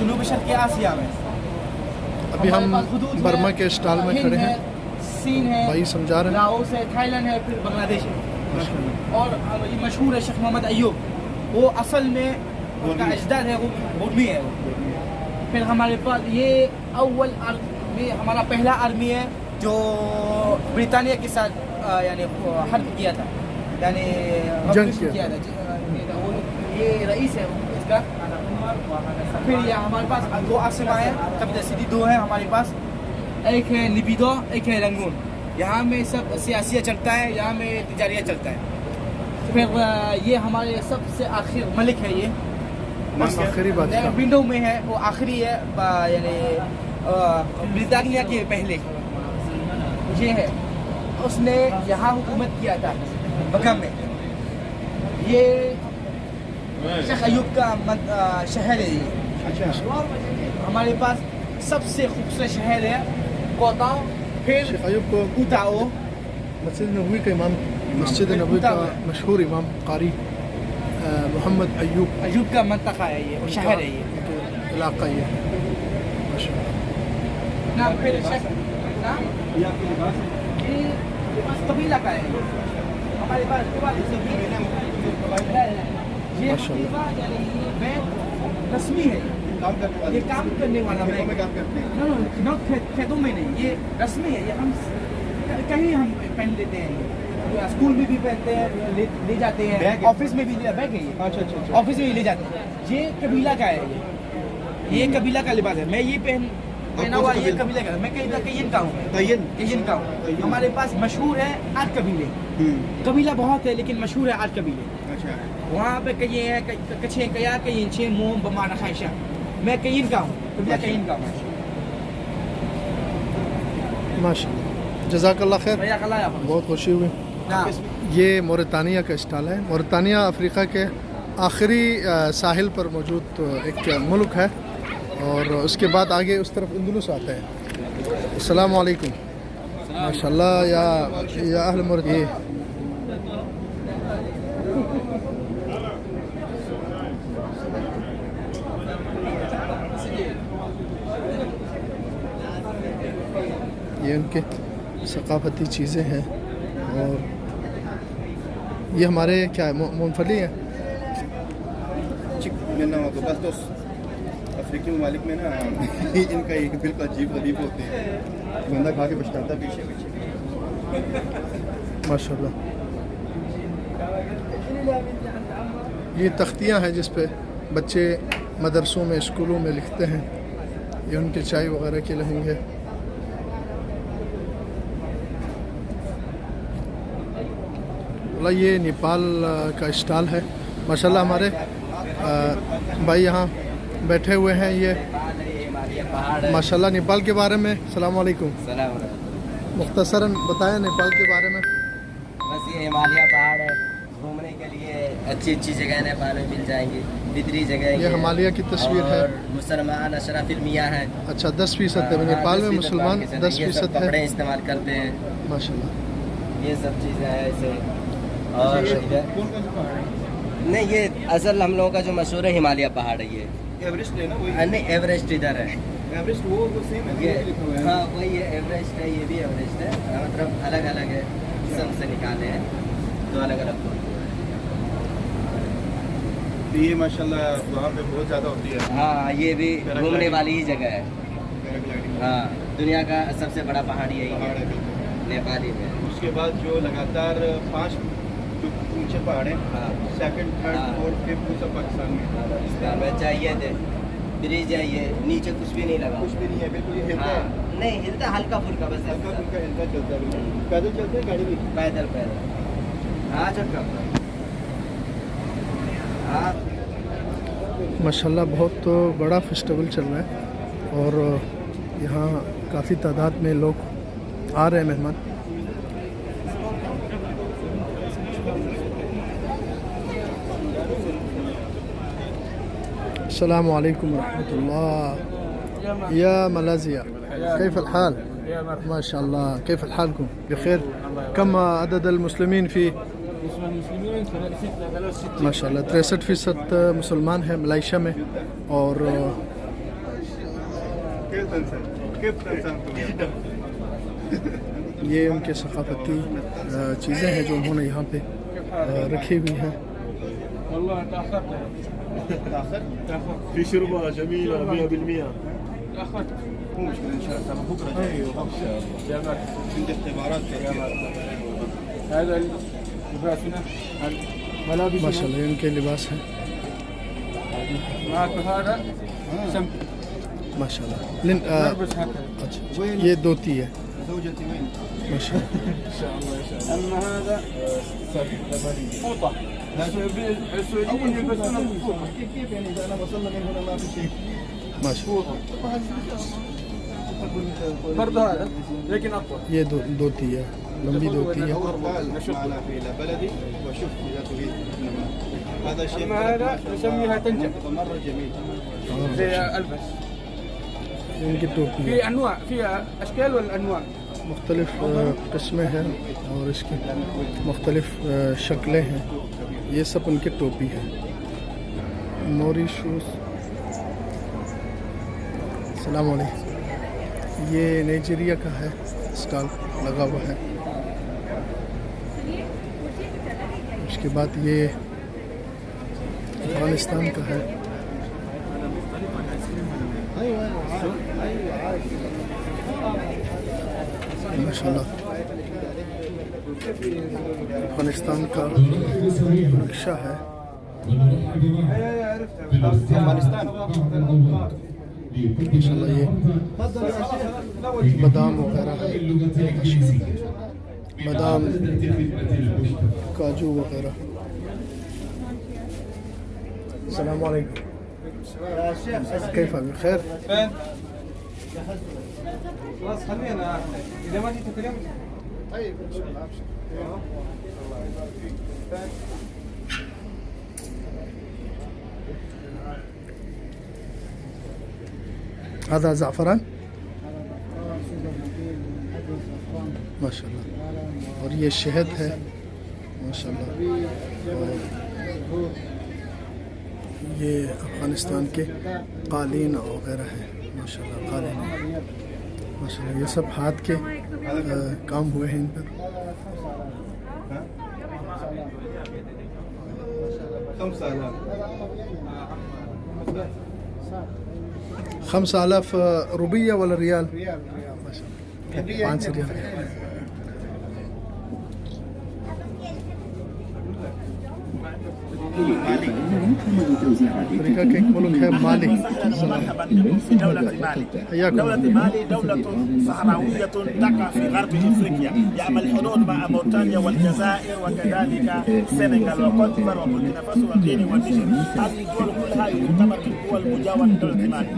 जनूबी शर्क़ी आसिया में। अभी हम बर्मा के स्टॉल में खड़े हैं, चीन है, भाई समझा रहे हैं। लाओस है, थाईलैंड है, फिर बांग्लादेश है। और ये मशहूर है शेख मोहम्मद अय्यूब, वो असल में उनका अजदाद है वो बुर्मी है वो। फिर हमारे पास ये अव्वल आर्मी, हमारा पहला आर्मी है जो ब्रिटानिया के साथ यानी हर्ब किया था, यानी जंग किया था। ये रईस है इसका। फिर ये हमारे पास दो आसिमा है, कब्जा सिटी दो है हमारे पास, एक है लिबिडो, एक है रंगून। यहाँ में सब सियासिया चलता है, यहाँ में तिजारिया चलता है। फिर ये हमारे सबसे आखिर मलिक है, ये आखिरी बादशाह विंडो में है, वो आखिरी है यानी ब्रिटानिया के पहले ये है। उसने यहाँ हुकूमत किया था बगम में। ये शेख अय्यूब का शहर है ये। अच्छा, हमारे पास सबसे खूबसूरत शहर है कोता, फिर शेख अय्यूब को उताओ। मस्जिद नबवी का इमाम, मस्जिद नबवी का मशहूर इमाम कारी मोहम्मद अय्यूब का मंतका है ये, और शहर है ये, इलाका ये माशाअल्लाह। नाम फिर नाम ये कबीला का है हमारे पास। ये बैंक रस्मी है, ये काम करने वाला बैंक। खेतों में नहीं, ये रस्मी है। ये हम कहीं हम पहन लेते हैं, स्कूल में भी पहनते हैं, ले जाते हैं, ऑफिस में भी बैग है ये। अच्छा, ऑफिस में भी ले जाते हैं। ये कबीला का है, ये कबीला का लिबास है। मैं ये पहना हुआ, ये कबीला का। मैं कयन का हूँ, कयन का हूँ। हमारे पास मशहूर है 8 कबीले। कबीला बहुत है लेकिन मशहूर है 8 कबीले। वहाँ पे कई है, कछे कया, कई छे मोम बमाना खाइशा। मैं कयन का हूँ, कबीला कयन का हूँ। माशाअल्लाह, जज़ाकल्लाह खैर, बहुत खुशी हुई। ये मोरितानिया का स्टॉल है। मोरितानिया अफ्रीका के आखिरी साहिल पर मौजूद एक मुल्क है, और उसके बाद आगे उस तरफ इंदुलुस आता है। अस्सलाम वालेकुम। माशाअल्लाह या अहल मोरितानिया। ये उनके सकाफती चीज़ें हैं, और ये हमारे क्या है, मूंगफली है। अफ्रीकी ममालिक में ना इनका एक बिल्कुल अजीब गरीब होते हैं, बंदा खा के पछताता पीछे पीछे। माशाअल्लाह, ये तख्तियाँ हैं जिस पे बच्चे मदरसों में, स्कूलों में लिखते हैं। ये उनके चाय वगैरह के लहंगे। ये नेपाल का स्टॉल है माशाल्लाह। हमारे भाई यहाँ बैठे हुए हैं। ये माशाल्लाह नेपाल के बारे में। अस्सलाम वालेकुम। मुख्तसरन बताएं नेपाल के बारे में। बस ये हिमालय पहाड़ है, घूमने के लिए अच्छी अच्छी जगह नेपाल में मिल जाएंगी, भीतरी जगह। ये हिमालय की तस्वीर है। मुसलमान अशराफिल मियाँ हैं। अच्छा, 10% है नेपाल में मुसलमान, 10% है। कपड़े इस्तेमाल करते हैं माशाल्लाह। ये सब चीज़ें हैं ऐसे। और नहीं, ये असल हम लोगों का जो मशहूर है हिमालय पहाड़ है। ये एवरेस्ट है ना, वही नहीं, एवरेस्ट इधर है। एवरेस्ट वो सेम है, ये लिखा हुआ है। हाँ वही है, एवरेस्ट है, ये भी एवरेस्ट है। मतलब अलग अलग है, किस्म से निकाले हैं, तो अलग अलग। तो ये माशाल्लाह वहाँ पे बहुत ज़्यादा होती है। हाँ, ये भी घूमने वाली ही जगह है। पैराग्लाइडिंग। हाँ, दुनिया का सबसे बड़ा पहाड़ी यही पहाड़ है, है बिल्कुल। नेपाली में। उसके बाद जो लगातार 5 जो ऊंचे पहाड़ हैं, हाँ, सेकंड, थर्ड, हाँ। फोर्थ, फिफ्थ, वो सब पाकिस्तान में। पाकिस्तान में चाहिए थे, ब्रिज है, ये नीचे कुछ भी नहीं लगा। कुछ भी नहीं है, बिल्कुल ये हिलता हाँ, है, नहीं हिलता, हल्का फुल्का बस हल्का ऐसा। फुल्का हिलता चलता है बिल्कुल। पैदल चलते हैं, गाड़ी भी। पैदल पैदल। हाँ चक्कर। हाँ माशाल्लाह बहुत तो बड़ा फेस्टिवल चल रहा है, और यहाँ काफ़ी तादाद में लोग आ रहे हैं, मेहमान। अस्सलाम वालेकुम रहमतुल्लाह। या मलाज़िया, कैफ़ الحال؟ माशाल्लाह, कैफ़ हालकुम? बखैर। कम अदद المسلمين في माशाल्लाह 63% मुसलमान हैं मलेशिया में, और كيف تنسى ये उनके सकाफती चीज़ें हैं जो उन्होंने यहाँ पे रखी हुई हैं। والله تاخرت في شربة جميلة 100%. تاخرت مو مشكلة إن شاء الله بكرة جاي إن شاء الله جامعة عندي اختبارات كثير. هذا لباسنا ملابس माशाल्लाह ये उनके लिबास हैं معك هذا سمك माशाल्लाह। लेकिन نلبس هكذا अच्छा ये धोती है زوجتي وين؟ माशाल्लाह। ان شاء الله ان شاء الله. اما هذا فوطه السعوديين يلبسون فوطه كيف يعني إذا أنا وصلنا من هنا ما في شيء؟ माशाल्लाह برضه هذا لكن اطول ये धोती है, लंबी धोती है। دور معنا في بلدي وشوف إذا تريد. هذا شيء اما هذا نسميها تنجة مرة جميل. زي البس इनकी टोपी है, في انواع فيها اشكال والانواع मुख्तलिफ किस्में हैं और इसकी मुख्तलिफ शक्लें हैं। ये सब उनकी टोपी है। नोरी शूज़। अस्सलाम वालेकुम। ये नाइजीरिया का है, स्टॉल लगा हुआ है। उसके बाद ये अफगानिस्तान का है। माशाल्लाह अफगानिस्तान का नक्शा है। अफगानिस्तान माशाल्लाह ये बादाम वगैरह है, बादाम काजू वगैरह। अस्सलाम वालेकुम। كيف بخير؟ فين؟ خلاص خلينا اذا ما جيت اليوم طيب إن شاء الله أبشر. هذا زعفران माशाल्लाह। और ये शहद है माशाल्लाह। और ये अफगानिस्तान के कालीन वगैरह है माशाल्लाह। कालीन माशाल्लाह ये सब हाथ के काम हुए हैं इन पर। 5000 रुपया वाला रियाल माशाल्लाह 5 रियाल। अफ्रीका के एक मुल्क है माली। مرحبا بكم في دولة مالي. دولة مالي دولة صحراوية تقع في غرب افريقيا، يعمل حدود مع موريتانيا والجزائر وكذلك السنغال وكوت ديفوار وبوركينا فاسو وغينيا والنيجر. هذه الدول كلها تعتبر من الدول المجاورة لدولة مالي.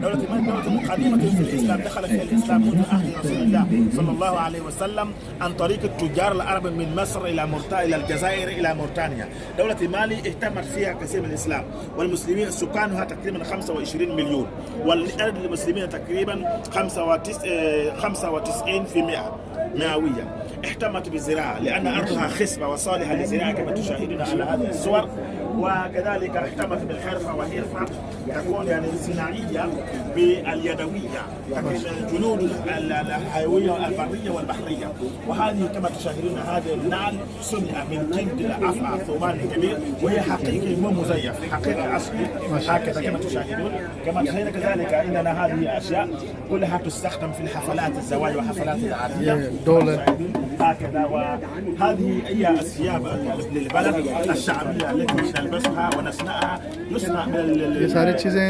دولة مالي دولة قديمة في الاسلام، دخل فيها الاسلام منذ عهد رسول الله صلى الله عليه وسلم عن طريق التجار العرب من مصر الى الجزائر الى موريتانيا. دولة مالي اهتمت فيها كثير من الاسلام والمسلمين، سكانها تقريبا 25 مليون، والعدد المسلمين تقريبا 95% مئوية. اهتمت بالزراعة لأن أرضها خصبة وصالحة للزراعة كما تشاهدون على هذه الصور، وكذلك اهتمت بالحرفة، وحرفة تكون يعني صناعية باليدوية، الجنود الحيوية البرية والبحرية. وهذه كما تشاهدون هذا النعل صنع من جلد الأفعى الثوبان الكبير، وهي حقيقي مو مزيف، حقيقي أصلي هكذا كما تشاهدون. كما تشاهدون كذلك عندنا هذه أشياء كلها تستخدم في الحفلات الزواج وحفلات العادية هكذا. وهذه هي الثياب للبلد الشعبية التي نلبسها ونصنعها، يصنع من ये सारी चीज़ें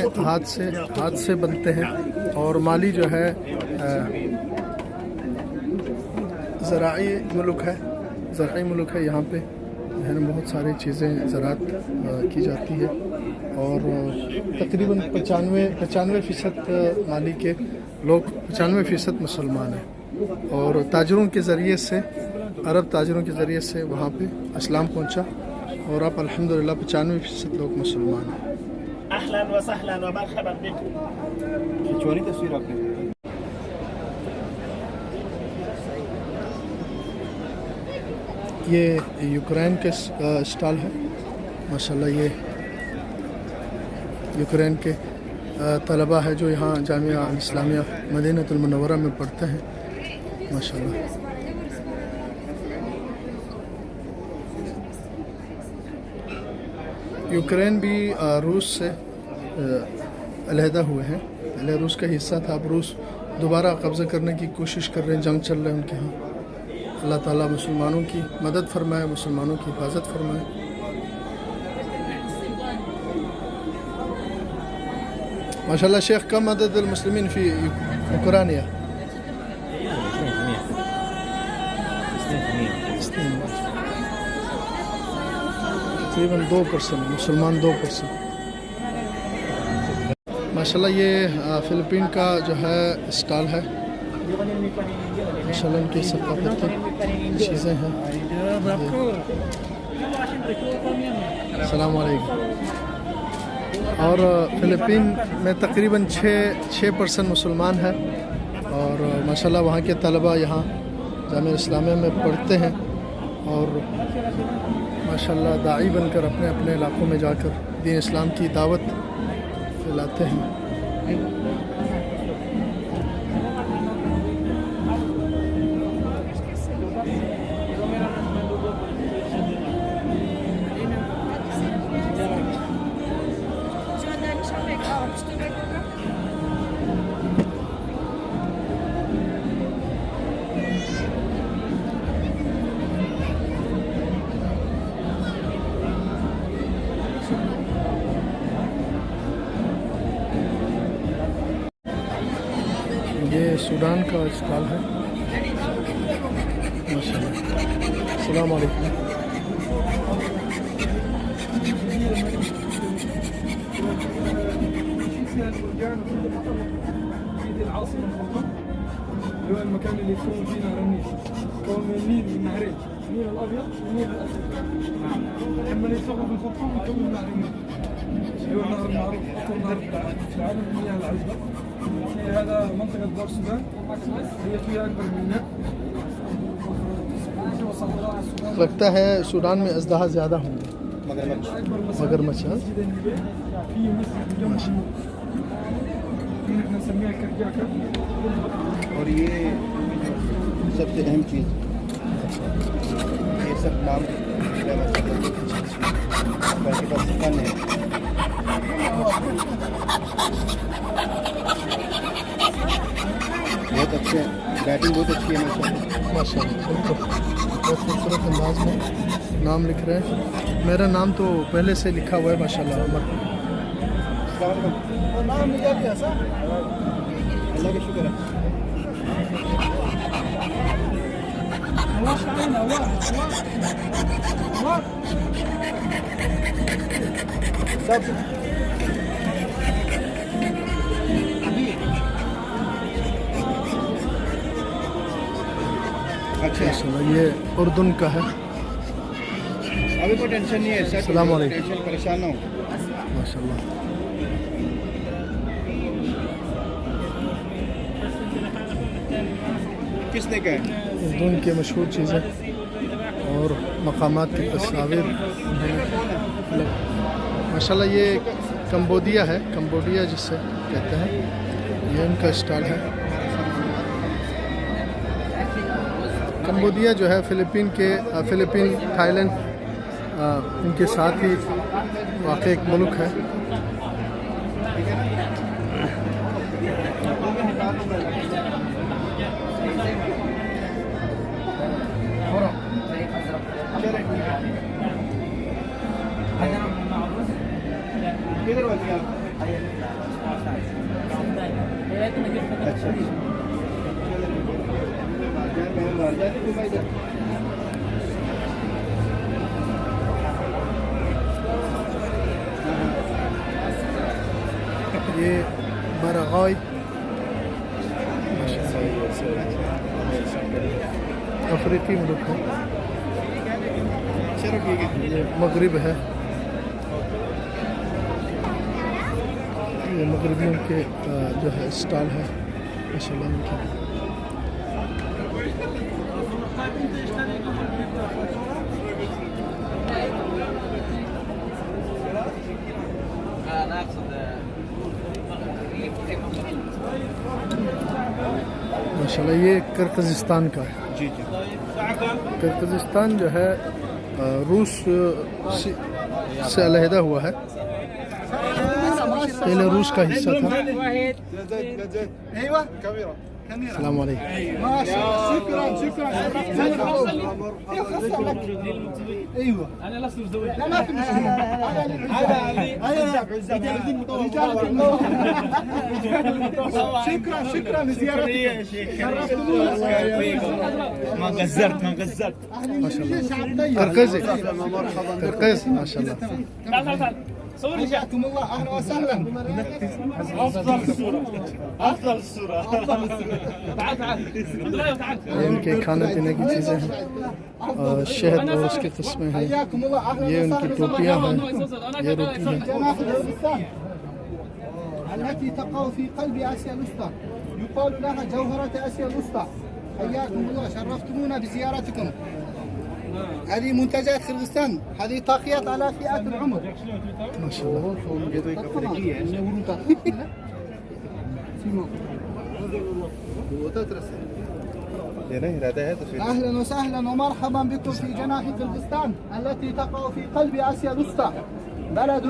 हाथ से बनते हैं। और माली जो है ज़राई मुल्क है। यहाँ पे जो है ना बहुत सारी चीज़ें ज़राअत की जाती है। और तकरीबन 95% माली के लोग 95% मुसलमान हैं। और ताजरों के ज़रिए से, अरब ताजरों के ज़रिए से वहाँ पे इस्लाम पहुँचा, और अब अल्हम्दुलिल्लाह 95% लोग मुसलमान हैं। أهلا وسهلا ومرحبا بكم. खिंचवानी तस्वीर आपने ये यूक्रेन के स्टॉल है माशाल्लाह। ये यूक्रेन के तलबा है जो यहाँ जामिया इस्लामिया मदीनतुल मुनव्वरा में पढ़ते हैं माशाल्लाह। यूक्रेन भी रूस से अलहदा हुए हैं, पहले रूस का हिस्सा था, अब रूस दोबारा कब्ज़ा करने की कोशिश कर रहे हैं, जंग चल रहे हैं उनके यहाँ। अल्लाह ताला मुसलमानों की मदद फरमाए, मुसलमानों की हिफाजत फरमाए। माशाल्लाह शेख, कम अदद मुस्लिमीन फ़ी यूक्रानिया? तकरीबन 2% मुसलमान, 2%। माशाल्लाह ये फ़िलिपीन का जो है स्टॉल है, माशाल्लाह इनकी सकाफत की चीज़ें हैं। अस्सलाम वालेकुम। और फ़िलिपीन में तकरीबन 6% मुसलमान है और माशाल्लाह वहाँ के तलबा यहाँ जामिया इस्लामिया में पढ़ते हैं और माशाल्लाह दाई बनकर अपने अपने इलाक़ों में जाकर दीन इस्लाम की दावत फैलाते हैं। ये सूडान का स्टॉल है माशाल्लाह। अस्सलाम वालेकुम। العاصمة الخرطوم اللي هو المكان اللي يكون فيه نهر النيل، يكون من النيل من نهرين، النيل الأبيض والنيل الأسود. لما يصغر في الخرطوم يكون نهر النيل اللي هو النهر المعروف، أطول نهر في العالم، المياه العذبة. هذا منطقة دار السودان هي فيها أكبر ميناء. लगता है सूडान में अजदहा ज़्यादा होंगे, मगरमच्छ। في مسجد نسميها كرجاكة। और ये सबसे अहम चीज़, ये सब नाम बाकी बस फन है। बहुत अच्छे, बैटिंग बहुत अच्छी है माशाल्लाह। बहुत खूबसूरत अंदाज में नाम लिख रहे हैं। मेरा नाम तो पहले से लिखा हुआ है माशाल्लाह, उमर। नाम मिल गया क्या सर? अल्लाह का शुक्र है। सब अच्छा, ये उर्दून का है। अभी कोई टेंशन नहीं है सर, अस्सलाम वालेकुम। टेंशन परेशान ना हो माशाल्लाह। किसने कहा? उर्दून की मशहूर चीज़ें और मकामात की तस्वीर माशाल्लाह। ये कंबोडिया है, कंबोडिया जिससे कहते हैं, ये इनका स्टॉल है। कंबोडिया जो है फ़िलिपीन, थाईलैंड इनके साथ ही वाक़ई एक मुल्क है। किधर बच गया? अच्छा, ये बरगाई अफ्रीकी मुल्क है। चलो ठीक है। ये मगरिब है, ये मगरबियों के जो है स्टॉल है माशाल्लाह इनकी। माशाल्लाह ये किर्गिज़स्तान का है। जी जी किर्गिज़स्तान जो है रूस से अलहदा हुआ है, पहले रूस का हिस्सा था। ايوه كاميرا अस्सलाम वालेकुम। ما شاء الله شكرا شكرا ايوه انا لست مزوج لا ما في مشكله شكرا شكرا لزيارتك ما قزرت ما قزرت ما شاء الله قرقيزي قرقيز ما شاء الله حياكم الله اهلا وسهلا افضل الصوره تعال تعال ये इनके खाने पीने की चीज़ें हैं, शहद और उसकी किस्में हैं। حياكم الله اهلا ये उनकी وسهلا टोपियाँ हैं, ये रोटी है। جناح كردستان التي تقع في قلب اسيا الوسطى، يقال لها جوهرة اسيا الوسطى. حياكم الله شرفتمونا بزيارتكم. هذه منتجات كردستان، هذه طاقيات على فئات العمر. ما شاء الله اهلا وسهلا ومرحبا بكم في جناح كردستان التي تقع في قلب اسيا الوسطى، بلد